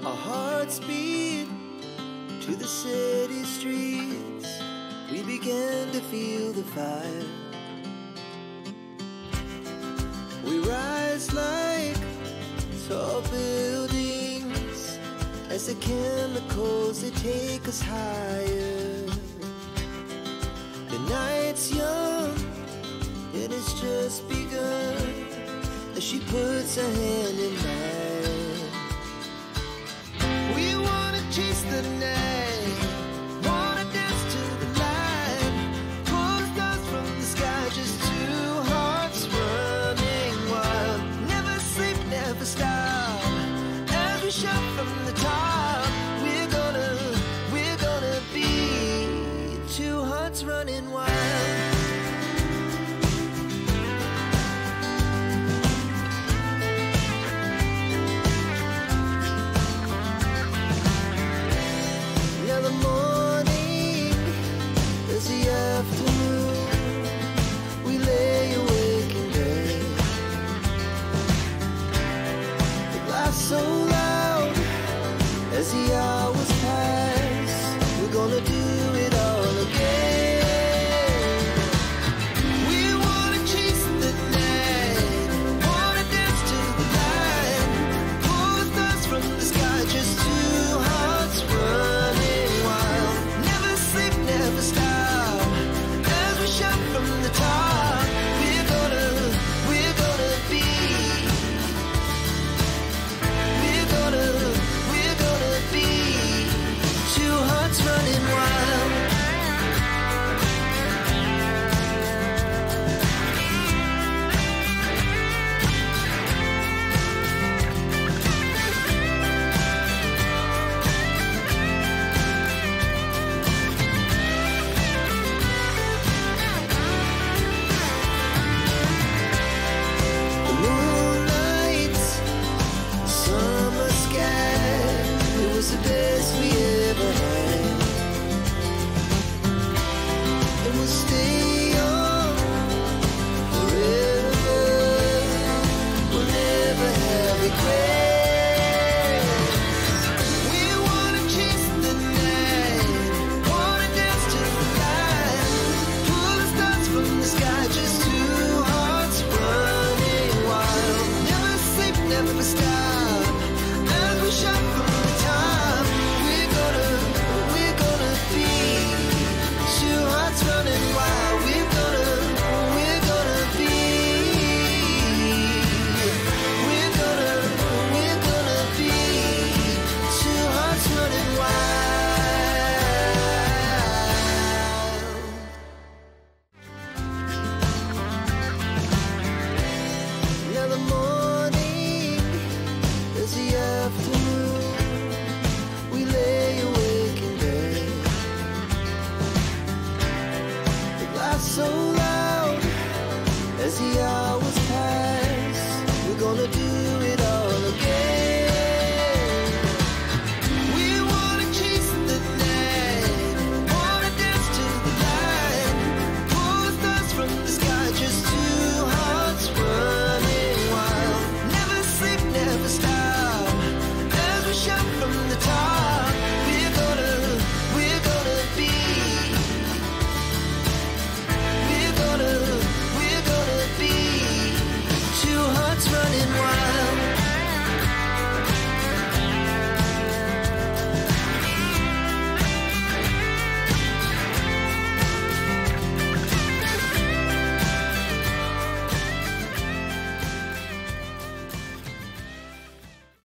Our hearts beat to the city streets. We began to feel the fire. We rise like tall buildings as the chemicals, they take us higher. The night's young and it's just begun as she puts her hand in mine. We wanna chase the night, wanna dance to the light, pull the stars from the sky, just two hearts running wild. Never sleep, never stop, as we shout from the top. We're gonna be two hearts running wild. The morning is the afternoon. We lay awake in bed. It laughs so loud as the hours pass. We're gonna do